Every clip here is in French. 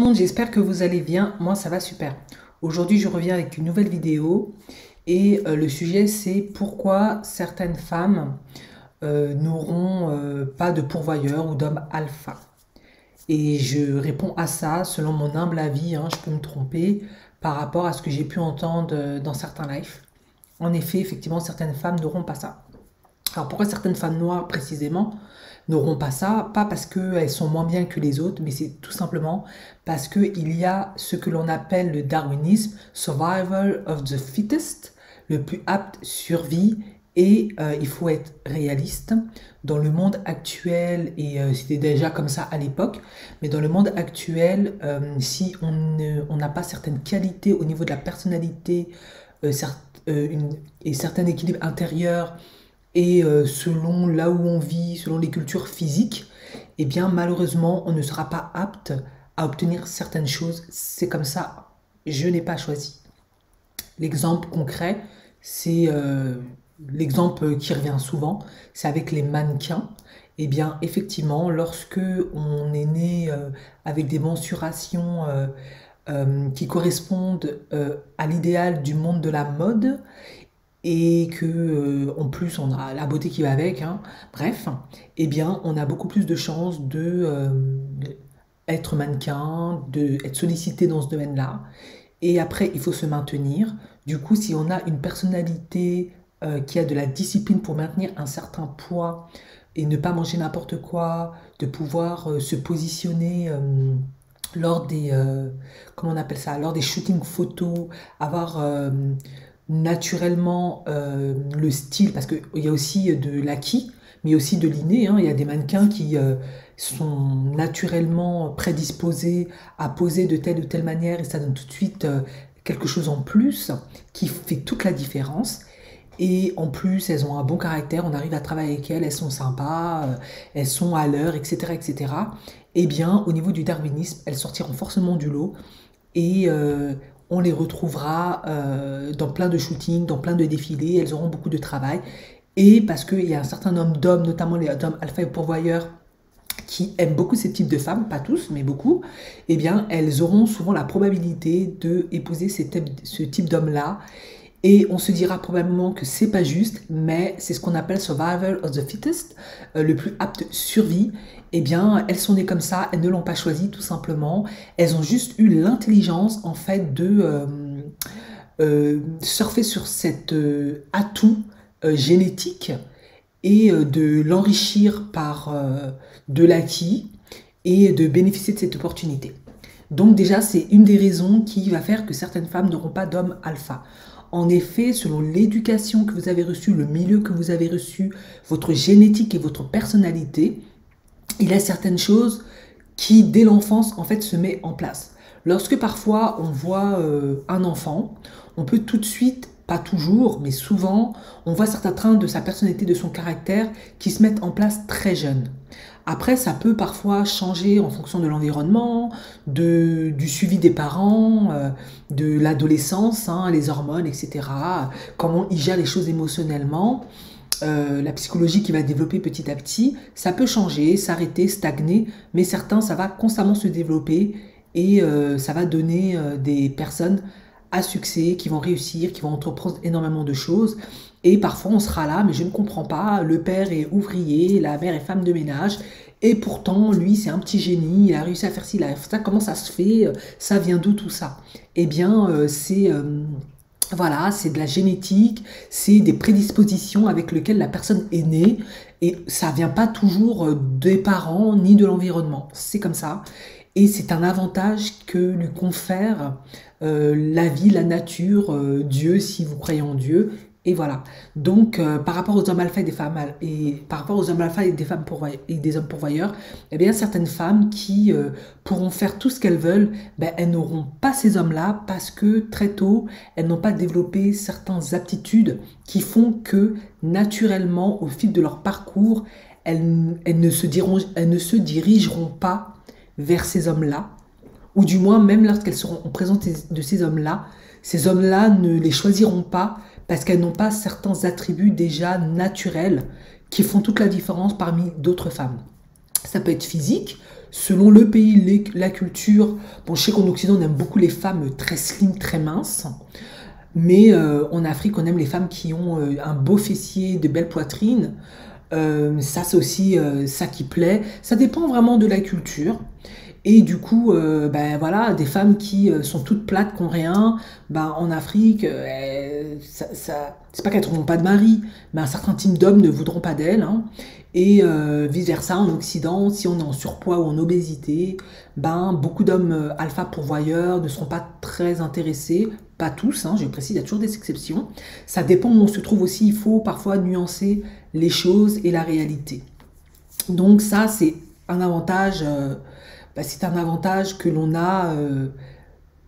monde, j'espère que vous allez bien. Moi, ça va super. Aujourd'hui, je reviens avec une nouvelle vidéo et le sujet, c'est pourquoi certaines femmes n'auront pas de pourvoyeur ou d'homme alpha. Et je réponds à ça selon mon humble avis, hein, je peux me tromper, par rapport à ce que j'ai pu entendre dans certains lives. En effet, effectivement, certaines femmes n'auront pas ça. Alors pourquoi certaines femmes noires précisément n'auront pas ça? Pas parce qu'elles sont moins bien que les autres, mais c'est tout simplement parce qu'il y a ce que l'on appelle le darwinisme, survival of the fittest, le plus apte survie, et il faut être réaliste. Dans le monde actuel, et c'était déjà comme ça à l'époque, mais dans le monde actuel, si on n'a pas certaines qualités au niveau de la personnalité et certain équilibre intérieur, et selon là où on vit, selon les cultures physiques, eh bien malheureusement, on ne sera pas apte à obtenir certaines choses. C'est comme ça, je n'ai pas choisi. L'exemple concret, c'est l'exemple qui revient souvent, c'est avec les mannequins. Eh bien effectivement, lorsque on est né avec des mensurations qui correspondent à l'idéal du monde de la mode, et que en plus on a la beauté qui va avec, hein, bref, eh bien on a beaucoup plus de chances de être mannequin, de être sollicité dans ce domaine-là. Et après, il faut se maintenir. Du coup, si on a une personnalité qui a de la discipline pour maintenir un certain poids et ne pas manger n'importe quoi, de pouvoir se positionner lors des, comment on appelle ça, lors des shootings photos, avoir naturellement le style, parce qu'il y a aussi de l'acquis, mais aussi de l'inné, hein. Il y a des mannequins qui sont naturellement prédisposés à poser de telle ou telle manière et ça donne tout de suite quelque chose en plus qui fait toute la différence. Et en plus, elles ont un bon caractère, on arrive à travailler avec elles, elles sont sympas, elles sont à l'heure, etc., etc. Eh bien, au niveau du darwinisme, elles sortiront forcément du lot et on les retrouvera dans plein de shootings, dans plein de défilés, elles auront beaucoup de travail. Et parce qu'il y a un certain nombre d'hommes, notamment les hommes alpha et pourvoyeurs, qui aiment beaucoup ce type de femmes, pas tous, mais beaucoup, eh bien, elles auront souvent la probabilité de épouser ce type d'homme-là. Et on se dira probablement que c'est pas juste, mais c'est ce qu'on appelle survival of the fittest, le plus apte survie. Eh bien, elles sont nées comme ça, elles ne l'ont pas choisi tout simplement. Elles ont juste eu l'intelligence en fait de surfer sur cet atout génétique et de l'enrichir par de l'acquis et de bénéficier de cette opportunité. Donc déjà, c'est une des raisons qui va faire que certaines femmes n'auront pas d'homme alpha. En effet, selon l'éducation que vous avez reçue, le milieu que vous avez reçu, votre génétique et votre personnalité, il y a certaines choses qui, dès l'enfance, en fait, se met en place. Lorsque parfois on voit un enfant, on peut tout de suite, pas toujours, mais souvent, on voit certains traits de sa personnalité, de son caractère qui se mettent en place très jeune. Après, ça peut parfois changer en fonction de l'environnement, du suivi des parents, de l'adolescence, hein, les hormones, etc. Comment ils gèrent les choses émotionnellement, la psychologie qui va développer petit à petit. Ça peut changer, s'arrêter, stagner, mais certains, ça va constamment se développer et ça va donner des personnes à succès, qui vont réussir, qui vont entreprendre énormément de choses. Et parfois, on sera là, mais je ne comprends pas. Le père est ouvrier, la mère est femme de ménage. Et pourtant, lui, c'est un petit génie. Il a réussi à faire ci, il a fait ça. Comment ça se fait? Ça vient d'où tout ça? Eh bien, voilà, c'est de la génétique, c'est des prédispositions avec lesquelles la personne est née. Et ça vient pas toujours des parents ni de l'environnement. C'est comme ça. Et c'est un avantage que lui confère la vie, la nature, Dieu, si vous croyez en Dieu. Et voilà. Donc, par rapport aux hommes alpha et des femmes et par rapport aux hommes alpha et des femmes et des hommes pourvoyeurs, eh bien, certaines femmes qui pourront faire tout ce qu'elles veulent, ben, elles n'auront pas ces hommes-là parce que très tôt, elles n'ont pas développé certaines aptitudes qui font que naturellement, au fil de leur parcours, elles ne se dirigeront pas vers ces hommes-là, ou du moins même lorsqu'elles seront en présence de ces hommes-là ne les choisiront pas parce qu'elles n'ont pas certains attributs déjà naturels qui font toute la différence parmi d'autres femmes. Ça peut être physique, selon le pays, la culture. Bon, je sais qu'en Occident, on aime beaucoup les femmes très slim, très minces. Mais en Afrique, on aime les femmes qui ont un beau fessier, de belles poitrines. Ça, c'est aussi ça qui plaît. Ça dépend vraiment de la culture. Et du coup, ben voilà, des femmes qui sont toutes plates, qui n'ont rien, ben, en Afrique, c'est pas qu'elles ne trouveront pas de mari, mais un certain type d'hommes ne voudront pas d'elles, hein. Et vice-versa, en Occident, si on est en surpoids ou en obésité, ben, beaucoup d'hommes alpha pourvoyeurs ne seront pas très intéressés, pas tous, hein, je précise, il y a toujours des exceptions. Ça dépend où on se trouve aussi, il faut parfois nuancer les choses et la réalité. Donc ça, c'est un avantage, c'est un avantage que l'on a.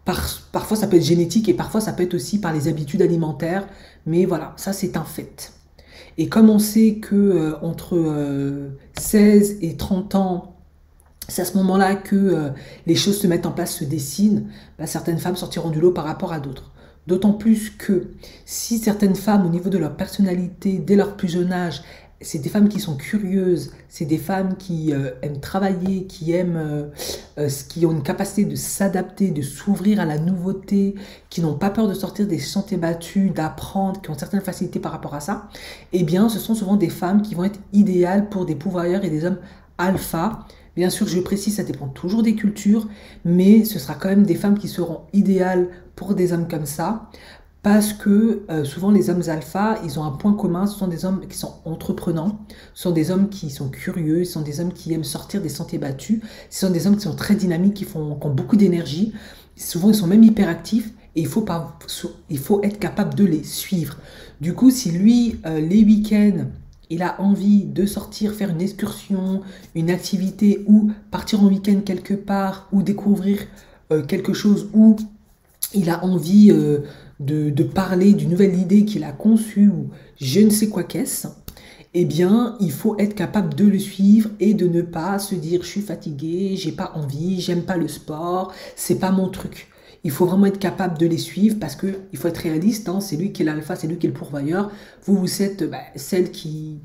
Parfois, ça peut être génétique et parfois, ça peut être aussi par les habitudes alimentaires. Mais voilà, ça, c'est un fait. Et comme on sait que entre 16 et 30 ans, c'est à ce moment-là que les choses se mettent en place, se dessinent, bah, certaines femmes sortiront du lot par rapport à d'autres. D'autant plus que si certaines femmes, au niveau de leur personnalité, dès leur plus jeune âge, c'est des femmes qui sont curieuses, c'est des femmes qui aiment travailler, qui ont une capacité de s'adapter, de s'ouvrir à la nouveauté, qui n'ont pas peur de sortir des sentiers battus, d'apprendre, qui ont certaines facilités par rapport à ça, eh bien, ce sont souvent des femmes qui vont être idéales pour des pourvoyeurs et des hommes alpha. Bien sûr, je précise, ça dépend toujours des cultures, mais ce sera quand même des femmes qui seront idéales pour des hommes comme ça, parce que souvent les hommes alpha, ils ont un point commun, ce sont des hommes qui sont entreprenants, ce sont des hommes qui sont curieux, ce sont des hommes qui aiment sortir des sentiers battus, ce sont des hommes qui sont très dynamiques, qui ont beaucoup d'énergie, souvent ils sont même hyperactifs, et il faut être capable de les suivre. Du coup, si lui, les week-ends, il a envie de sortir, faire une excursion, une activité ou partir en week-end quelque part ou découvrir quelque chose ou il a envie de parler d'une nouvelle idée qu'il a conçue ou je ne sais quoi qu'est-ce, eh bien, il faut être capable de le suivre et de ne pas se dire je suis fatigué, j'ai pas envie, j'aime pas le sport, c'est pas mon truc. Il faut vraiment être capable de les suivre parce que il faut être réaliste, hein, c'est lui qui est l'alpha, c'est lui qui est le pourvoyeur. Vous êtes celle qui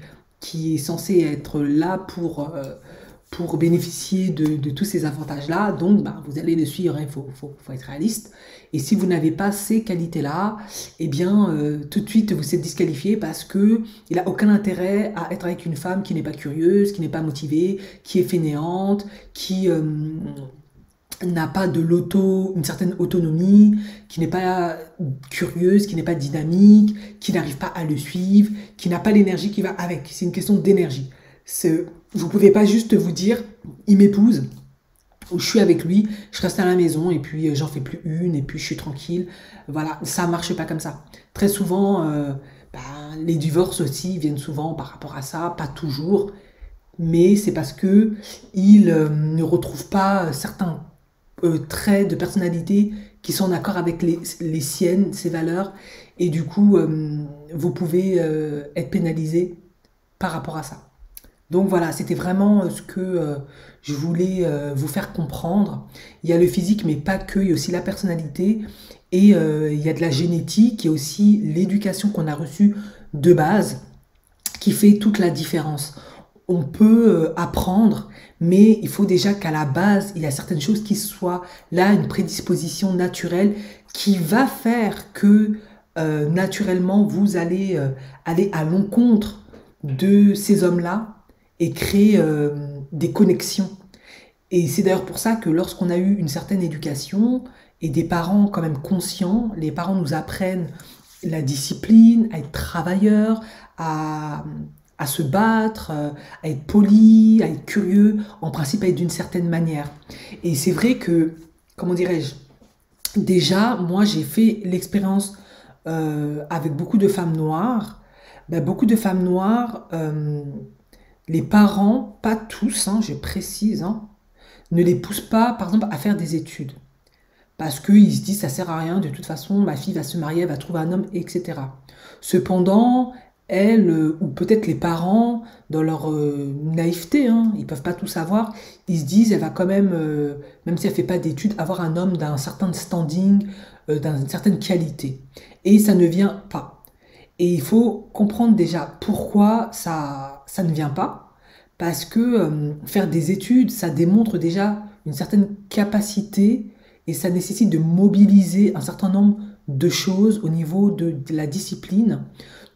est censée être là pour bénéficier de tous ces avantages-là. Donc, vous allez le suivre, il faut être réaliste. Et si vous n'avez pas ces qualités-là, eh bien, tout de suite, vous êtes disqualifié parce que il n'a aucun intérêt à être avec une femme qui n'est pas curieuse, qui n'est pas motivée, qui est fainéante, qui n'a pas une certaine autonomie, qui n'est pas curieuse, qui n'est pas dynamique, qui n'arrive pas à le suivre, qui n'a pas l'énergie qui va avec. C'est une question d'énergie. Vous ne pouvez pas juste vous dire, il m'épouse, ou je suis avec lui, je reste à la maison et puis j'en fais plus une et puis je suis tranquille. Voilà, ça ne marche pas comme ça. Très souvent, les divorces aussi viennent souvent par rapport à ça, pas toujours, mais c'est parce que il ne retrouve pas certains traits de personnalité qui sont en accord avec les siennes, ses valeurs, et du coup, vous pouvez être pénalisé par rapport à ça. Donc voilà, c'était vraiment ce que je voulais vous faire comprendre. Il y a le physique, mais pas que, il y a aussi la personnalité, et il y a de la génétique, il y a aussi l'éducation qu'on a reçue de base, qui fait toute la différence. On peut apprendre, mais il faut déjà qu'à la base, il y a certaines choses qui soient là, une prédisposition naturelle qui va faire que naturellement, vous allez aller à l'encontre de ces hommes-là et créer des connexions. Et c'est d'ailleurs pour ça que lorsqu'on a eu une certaine éducation et des parents quand même conscients, les parents nous apprennent la discipline, à être travailleurs, à se battre, à être poli, à être curieux, en principe à être d'une certaine manière. Et c'est vrai que, comment dirais-je, déjà, moi j'ai fait l'expérience avec beaucoup de femmes noires. Beaucoup de femmes noires, les parents, pas tous, hein, je précise, hein, ne les poussent pas, par exemple, à faire des études. Parce qu'ils se disent, ça sert à rien, de toute façon, ma fille va se marier, elle va trouver un homme, etc. Cependant, elle, ou peut-être les parents, dans leur naïveté, hein, ils peuvent pas tout savoir, ils se disent, elle va quand même, même si elle fait pas d'études, avoir un homme d'un certain standing, d'une certaine qualité. Et ça ne vient pas. Et il faut comprendre déjà pourquoi ça ne vient pas. parce que faire des études, ça démontre déjà une certaine capacité et ça nécessite de mobiliser un certain nombre de choses au niveau de la discipline,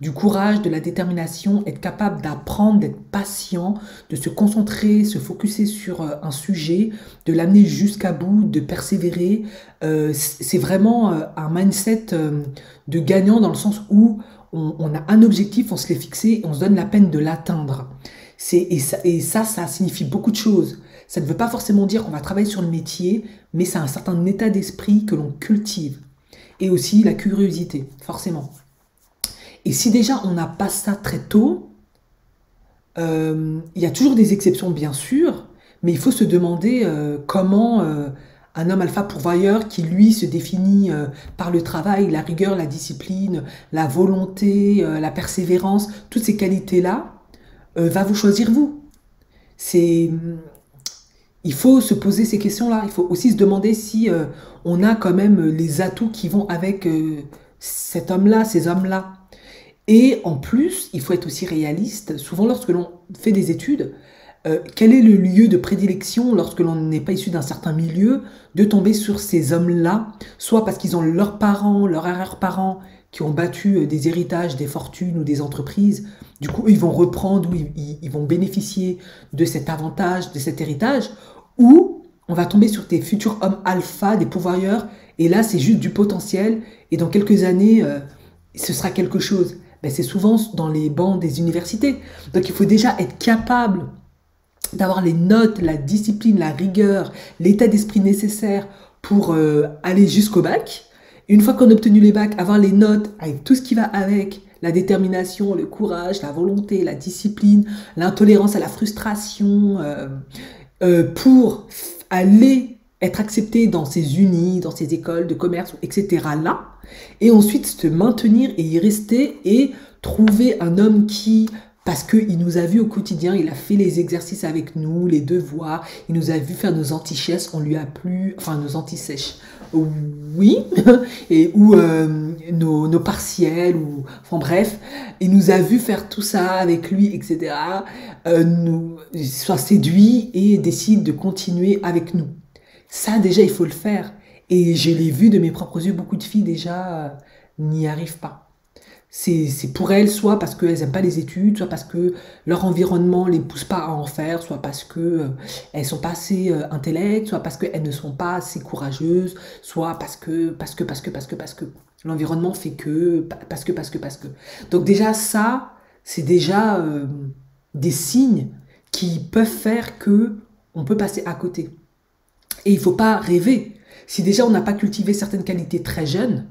du courage, de la détermination, être capable d'apprendre, d'être patient, de se concentrer, se focuser sur un sujet, de l'amener jusqu'à bout, de persévérer. C'est vraiment un mindset de gagnant dans le sens où on a un objectif, on se l'est fixé et on se donne la peine de l'atteindre. Ça signifie beaucoup de choses. Ça ne veut pas forcément dire qu'on va travailler sur le métier, mais c'est un certain état d'esprit que l'on cultive. Et aussi la curiosité, forcément. Et si déjà on n'a pas ça très tôt, il y a toujours des exceptions bien sûr, mais il faut se demander comment un homme alpha pourvoyeur qui lui se définit par le travail, la rigueur, la discipline, la volonté, la persévérance, toutes ces qualités-là, va vous choisir vous. C'est, il faut se poser ces questions-là. Il faut aussi se demander si on a quand même les atouts qui vont avec cet homme-là, ces hommes-là. Et en plus, il faut être aussi réaliste. Souvent, lorsque l'on fait des études, quel est le lieu de prédilection lorsque l'on n'est pas issu d'un certain milieu, de tomber sur ces hommes-là, soit parce qu'ils ont leurs parents, leurs arrière-parents qui ont battu des héritages, des fortunes ou des entreprises. Du coup, ils vont reprendre ou ils vont bénéficier de cet avantage, de cet héritage, ou on va tomber sur tes futurs hommes alpha, des pourvoyeurs, et là, c'est juste du potentiel, et dans quelques années, ce sera quelque chose. Ben, c'est souvent dans les bancs des universités. Donc, il faut déjà être capable d'avoir les notes, la discipline, la rigueur, l'état d'esprit nécessaire pour aller jusqu'au bac. Une fois qu'on a obtenu les bacs, avoir les notes avec tout ce qui va avec, la détermination, le courage, la volonté, la discipline, l'intolérance à la frustration, pour aller être accepté dans ces unis, dans ces écoles de commerce, etc. là, et ensuite se maintenir et y rester et trouver un homme qui, parce qu'il nous a vus au quotidien, il a fait les exercices avec nous, les devoirs, il nous a vu faire nos anti-chesses, on lui a plu, enfin nos anti-sèches, oui, et ou nos partiels, ou enfin bref, il nous a vu faire tout ça avec lui, etc. Nous soit séduit et décide de continuer avec nous. Ça déjà il faut le faire. Et je l'ai vu de mes propres yeux, beaucoup de filles déjà n'y arrivent pas. C'est pour elles, soit parce qu'elles n'aiment pas les études, soit parce que leur environnement ne les pousse pas à en faire, soit parce qu'elles ne sont pas assez intellectes, soit parce qu'elles ne sont pas assez courageuses, soit parce que l'environnement fait que, parce que. Donc déjà ça, c'est déjà des signes qui peuvent faire que on peut passer à côté. Et il ne faut pas rêver. Si déjà on n'a pas cultivé certaines qualités très jeunes,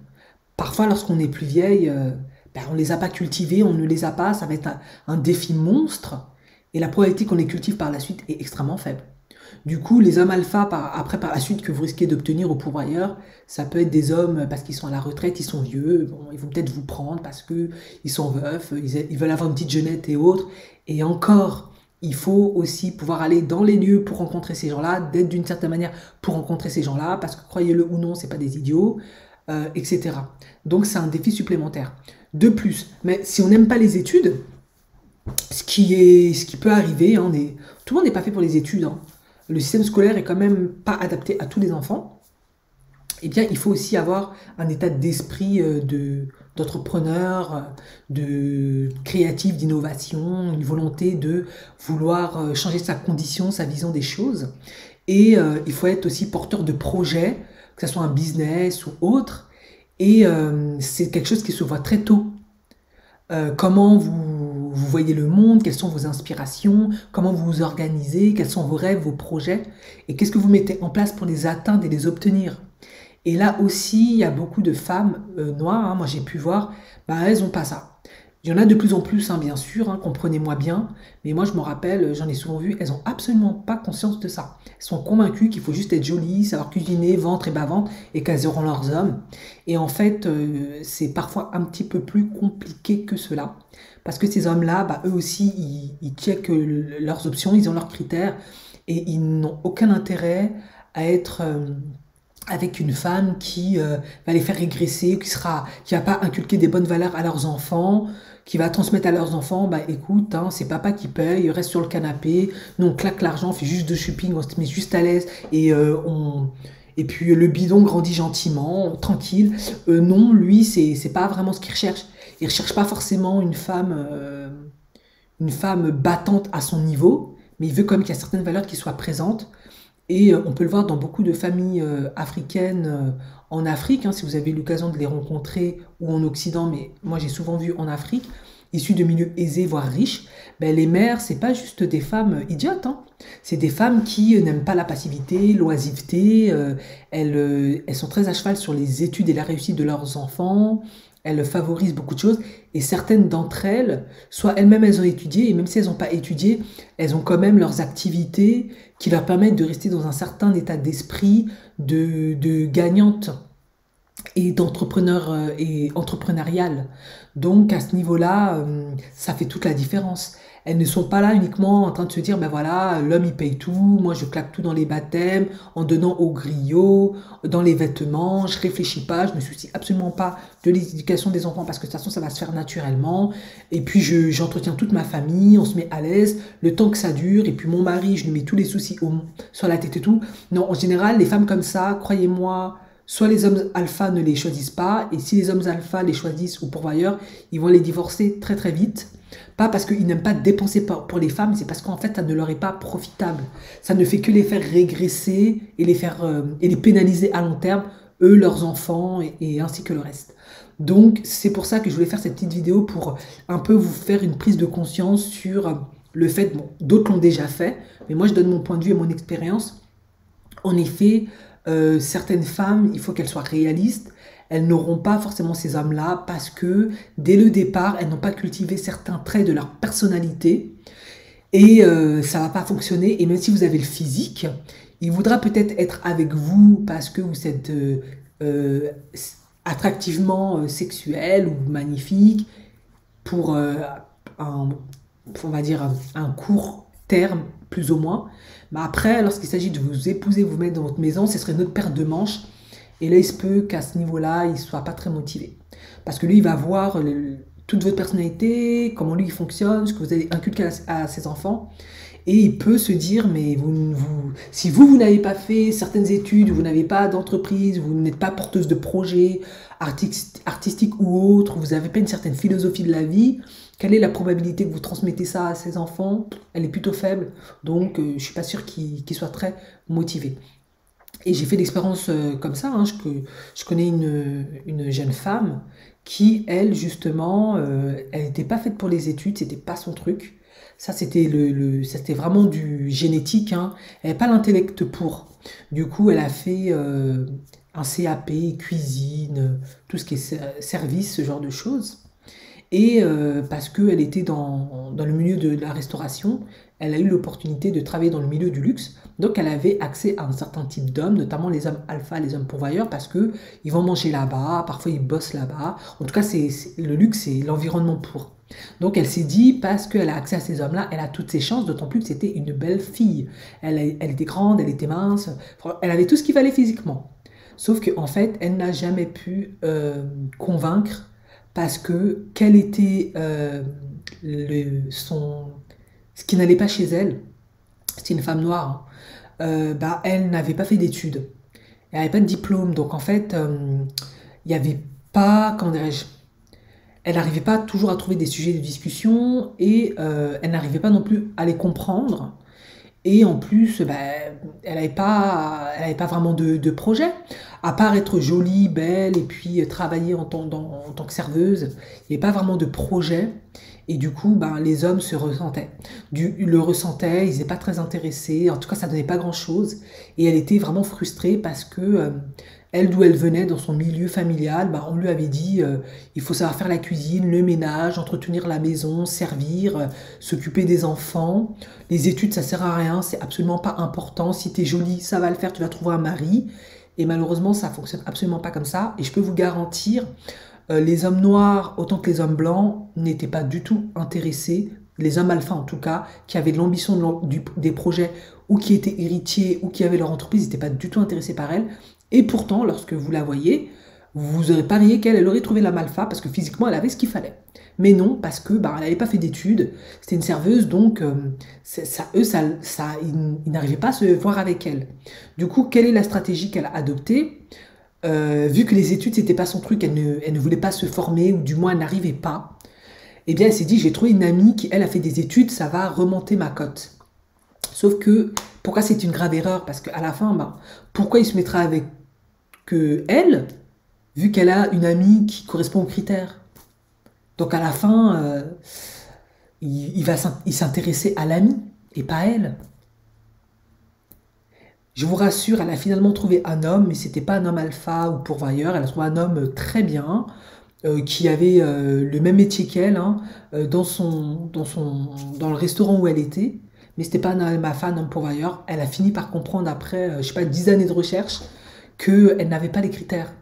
parfois lorsqu'on est plus vieille, on ne les a pas cultivées, on ne les a pas, ça va être un défi monstre. Et la probabilité qu'on les cultive par la suite est extrêmement faible. Du coup, les hommes alpha, par la suite, que vous risquez d'obtenir au pourvoyeur, ça peut être des hommes parce qu'ils sont à la retraite, ils sont vieux, bon, ils vont peut-être vous prendre parce qu'ils sont veufs, ils veulent avoir une petite jeunette et autres. Et encore, il faut aussi pouvoir aller dans les lieux pour rencontrer ces gens-là, d'être d'une certaine manière pour rencontrer ces gens-là, parce que croyez-le ou non, c'est pas des idiots, etc. Donc c'est un défi supplémentaire. De plus, mais si on n'aime pas les études, ce qui peut arriver, hein, tout le monde n'est pas fait pour les études, hein. Le système scolaire est quand même pas adapté à tous les enfants. Eh bien, il faut aussi avoir un état d'esprit d'entrepreneur, de créatif, d'innovation, une volonté de vouloir changer sa condition, sa vision des choses. Et il faut être aussi porteur de projets, que ce soit un business ou autre. Et c'est quelque chose qui se voit très tôt. Comment vous voyez le monde, quelles sont vos inspirations, comment vous vous organisez, quels sont vos rêves, vos projets, et qu'est-ce que vous mettez en place pour les atteindre et les obtenir. Et là aussi, il y a beaucoup de femmes noires, hein, moi j'ai pu voir, elles n'ont pas ça. Il y en a de plus en plus, hein, bien sûr, hein, comprenez-moi bien, mais moi je me rappelle, j'en ai souvent vu, elles n'ont absolument pas conscience de ça. Elles sont convaincues qu'il faut juste être jolie, savoir cuisiner, ventre et bas-ventre, et qu'elles auront leurs hommes. Et en fait, c'est parfois un petit peu plus compliqué que cela. Parce que ces hommes-là, eux aussi, ils checkent leurs options, ils ont leurs critères, et ils n'ont aucun intérêt à être avec une femme qui va les faire régresser, qui va pas inculquer des bonnes valeurs à leurs enfants, qui va transmettre à leurs enfants, bah écoute, hein, c'est papa qui paye, reste sur le canapé, nous on claque l'argent, on fait juste de shopping, on se met juste à l'aise et puis le bidon grandit gentiment, tranquille. Non, lui, c'est pas vraiment ce qu'il recherche. Il recherche pas forcément une femme battante à son niveau, mais il veut quand même qu'il y a certaines valeurs qui soient présentes. Et on peut le voir dans beaucoup de familles africaines en Afrique, hein, si vous avez eu l'occasion de les rencontrer, ou en Occident, mais moi j'ai souvent vu en Afrique, issues de milieux aisés, voire riches, ben, les mères, c'est pas juste des femmes idiotes, hein. C'est des femmes qui n'aiment pas la passivité, l'oisiveté, elles sont très à cheval sur les études et la réussite de leurs enfants, elles favorisent beaucoup de choses, et certaines d'entre elles, soit elles-mêmes elles ont étudié, et même si elles n'ont pas étudié, elles ont quand même leurs activités qui leur permettent de rester dans un certain état d'esprit de gagnante et d'entrepreneur et entrepreneurial. Donc à ce niveau-là, ça fait toute la différence. Elles ne sont pas là uniquement en train de se dire, ben voilà, l'homme il paye tout, moi je claque tout dans les baptêmes, en donnant au griot, dans les vêtements, je réfléchis pas, je me soucie absolument pas de l'éducation des enfants parce que de toute façon ça va se faire naturellement. Et puis j'entretiens toute ma famille, on se met à l'aise, le temps que ça dure, et puis mon mari, je lui mets tous les soucis sur la tête et tout. Non, en général, les femmes comme ça, croyez-moi, soit les hommes alpha ne les choisissent pas, et si les hommes alpha les choisissent ou pourvoyeurs, ils vont les divorcer très très vite. Pas parce qu'ils n'aiment pas dépenser pour les femmes, c'est parce qu'en fait ça ne leur est pas profitable. Ça ne fait que les faire régresser et les pénaliser à long terme, eux, leurs enfants et ainsi que le reste. Donc c'est pour ça que je voulais faire cette petite vidéo pour un peu vous faire une prise de conscience sur le fait, bon, d'autres l'ont déjà fait, mais moi je donne mon point de vue et mon expérience. En effet, certaines femmes, il faut qu'elles soient réalistes. Elles n'auront pas forcément ces hommes-là parce que dès le départ, elles n'ont pas cultivé certains traits de leur personnalité et ça va pas fonctionner. Et même si vous avez le physique, il voudra peut-être être avec vous parce que vous êtes attractivement sexuel ou magnifique pour on va dire un court terme plus ou moins. Mais après, lorsqu'il s'agit de vous épouser, vous mettre dans votre maison, ce serait notre paire de manches. Et là, il se peut qu'à ce niveau-là, il ne soit pas très motivé. Parce que lui, il va voir toute votre personnalité, comment lui il fonctionne, ce que vous avez inculqué à ses enfants. Et il peut se dire, mais si vous n'avez pas fait certaines études, vous n'avez pas d'entreprise, vous n'êtes pas porteuse de projets artistiques ou autres, vous n'avez pas une certaine philosophie de la vie, quelle est la probabilité que vous transmettez ça à ses enfants? Elle est plutôt faible. Donc, je ne suis pas sûre qu'il soit très motivé. Et j'ai fait l'expérience comme ça, hein. Je connais une jeune femme qui, elle, justement, elle n'était pas faite pour les études, c'était pas son truc. Ça, c'était vraiment du génétique, hein. Elle n'avait pas l'intellect pour. Du coup, elle a fait un CAP, cuisine, tout ce qui est service, ce genre de choses. Et parce qu'elle était dans le milieu de la restauration, elle a eu l'opportunité de travailler dans le milieu du luxe. Donc elle avait accès à un certain type d'hommes, notamment les hommes alpha, les hommes pourvoyeurs, parce que ils vont manger là-bas, parfois ils bossent là-bas. En tout cas, le luxe, c'est l'environnement pour. Donc elle s'est dit, parce qu'elle a accès à ces hommes-là, elle a toutes ses chances, d'autant plus que c'était une belle fille. Elle était grande, elle était mince, elle avait tout ce qu'il fallait physiquement. Sauf qu'en fait, elle n'a jamais pu convaincre parce que quel était ce qui n'allait pas chez elle, c'est une femme noire, hein, bah, elle n'avait pas fait d'études, elle n'avait pas de diplôme, donc en fait, il n'y avait pas, comment dirais-je, elle n'arrivait pas toujours à trouver des sujets de discussion et elle n'arrivait pas non plus à les comprendre. Et en plus, bah, elle n'avait pas vraiment de projet. À part être jolie, belle, et puis travailler en tant que serveuse, il n'y avait pas vraiment de projet. Et du coup, ben, les hommes se ressentaient. Le ressentaient, ils n'étaient pas très intéressés. En tout cas, ça ne donnait pas grand-chose. Et elle était vraiment frustrée parce que elle, d'où elle venait, dans son milieu familial, ben, on lui avait dit il faut savoir faire la cuisine, le ménage, entretenir la maison, servir, s'occuper des enfants. Les études, ça sert à rien, c'est absolument pas important. Si tu es jolie, ça va le faire, tu vas trouver un mari. Et malheureusement, ça fonctionne absolument pas comme ça. Et je peux vous garantir, les hommes noirs, autant que les hommes blancs, n'étaient pas du tout intéressés, les hommes alpha en tout cas, qui avaient de l'ambition des projets ou qui étaient héritiers ou qui avaient leur entreprise, n'étaient pas du tout intéressés par elle. Et pourtant, lorsque vous la voyez, vous aurez parié qu'elle aurait trouvé l'homme alpha parce que physiquement, elle avait ce qu'il fallait. Mais non, parce que bah, elle n'avait pas fait d'études, c'était une serveuse, donc ils n'arrivaient pas à se voir avec elle. Du coup, quelle est la stratégie qu'elle a adoptée? Vu que les études, c'était pas son truc, elle ne voulait pas se former, ou du moins elle n'arrivait pas, eh bien elle s'est dit, j'ai trouvé une amie qui, elle, a fait des études, ça va remonter ma cote. Sauf que, pourquoi c'est une grave erreur? Parce qu'à la fin, bah, pourquoi il se mettra avec que elle, vu qu'elle a une amie qui correspond aux critères? Donc à la fin, il s'intéressait à l'ami et pas à elle. Je vous rassure, elle a finalement trouvé un homme, mais c'était pas un homme alpha ou pourvoyeur. Elle a trouvé un homme très bien, qui avait le même métier qu'elle, hein, dans le restaurant où elle était. Mais c'était pas un homme alpha, un homme pourvoyeur. Elle a fini par comprendre après, je sais pas, 10 années de recherche, qu'elle n'avait pas les critères.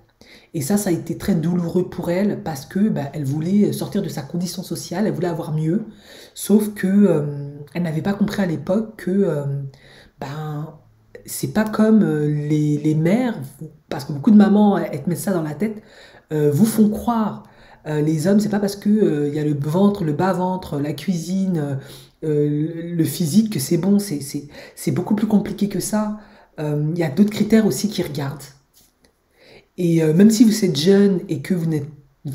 Et ça a été très douloureux pour elle parce que bah, elle voulait sortir de sa condition sociale, elle voulait avoir mieux. Sauf que elle n'avait pas compris à l'époque que ben, c'est pas comme les mères, parce que beaucoup de mamans, elles te mettent ça dans la tête, vous font croire. Les hommes, c'est pas parce que il y a le ventre, le bas-ventre, la cuisine, le physique que c'est bon, c'est beaucoup plus compliqué que ça. Il y a d'autres critères aussi qui regardent. Et même si vous êtes jeune et que vous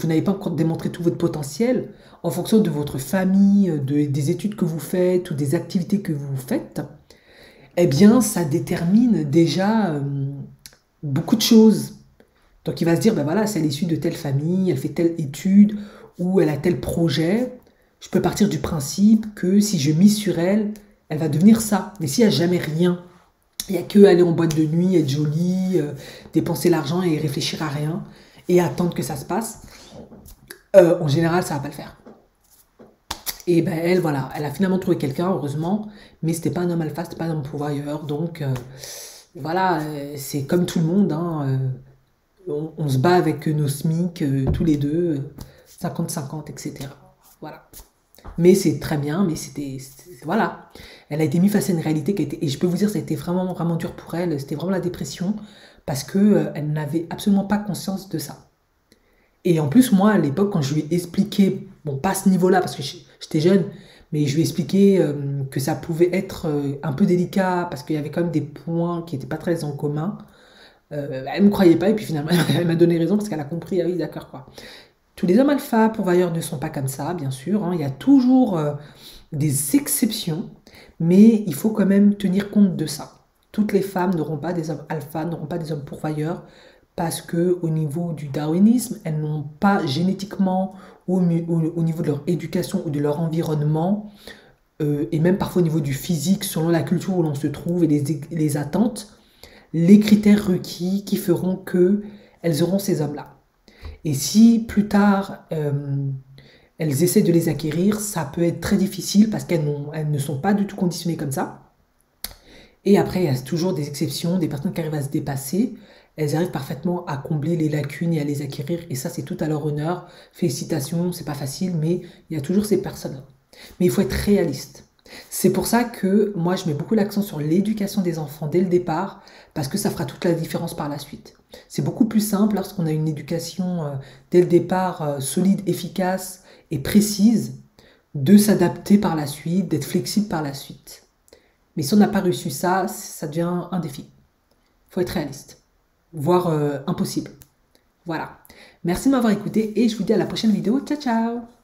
n'avez pas encore démontré tout votre potentiel, en fonction de votre famille, des études que vous faites ou des activités que vous faites, eh bien, ça détermine déjà beaucoup de choses. Donc, il va se dire, ben voilà, c'est l'issue de telle famille, elle fait telle étude ou elle a tel projet. Je peux partir du principe que si je mise sur elle, elle va devenir ça. Mais s'il n'y a jamais rien, il n'y a que aller en boîte de nuit, être jolie, dépenser l'argent et réfléchir à rien et attendre que ça se passe, en général, ça va pas le faire. Et ben elle, voilà, elle a finalement trouvé quelqu'un, heureusement, mais c'était pas un homme alpha, c'était pas un homme pourvoyeur, donc voilà, c'est comme tout le monde, hein, on se bat avec nos SMIC tous les deux, 50-50, etc. Voilà. Mais c'est très bien, mais voilà. Elle a été mise face à une réalité qui a été, et je peux vous dire, ça a été vraiment, vraiment dur pour elle, c'était vraiment la dépression, parce que elle n'avait absolument pas conscience de ça. Et en plus, moi, à l'époque, quand je lui ai expliqué, bon, pas à ce niveau-là, parce que j'étais jeune, mais je lui ai expliqué que ça pouvait être un peu délicat, parce qu'il y avait quand même des points qui n'étaient pas très en commun. Elle ne me croyait pas, et puis finalement, elle m'a donné raison, parce qu'elle a compris, ah oui, d'accord, quoi. Tous les hommes alpha pourvoyeurs ne sont pas comme ça, bien sûr, hein. Il y a toujours des exceptions, mais il faut quand même tenir compte de ça. Toutes les femmes n'auront pas des hommes alpha, n'auront pas des hommes pourvoyeurs, parce que au niveau du darwinisme, elles n'ont pas génétiquement ou au niveau de leur éducation ou de leur environnement, et même parfois au niveau du physique, selon la culture où l'on se trouve et les attentes, les critères requis qui feront que elles auront ces hommes-là. Et si plus tard, elles essaient de les acquérir, ça peut être très difficile parce elles ne sont pas du tout conditionnées comme ça. Et après, il y a toujours des exceptions, des personnes qui arrivent à se dépasser. Elles arrivent parfaitement à combler les lacunes et à les acquérir. Et ça, c'est tout à leur honneur. Félicitations, c'est pas facile, mais il y a toujours ces personnes-là. Mais il faut être réaliste. C'est pour ça que moi, je mets beaucoup l'accent sur l'éducation des enfants dès le départ, parce que ça fera toute la différence par la suite. C'est beaucoup plus simple lorsqu'on a une éducation dès le départ solide, efficace et précise, de s'adapter par la suite, d'être flexible par la suite. Mais si on n'a pas reçu ça, ça devient un défi. Il faut être réaliste, voire impossible. Voilà. Merci de m'avoir écouté et je vous dis à la prochaine vidéo. Ciao, ciao!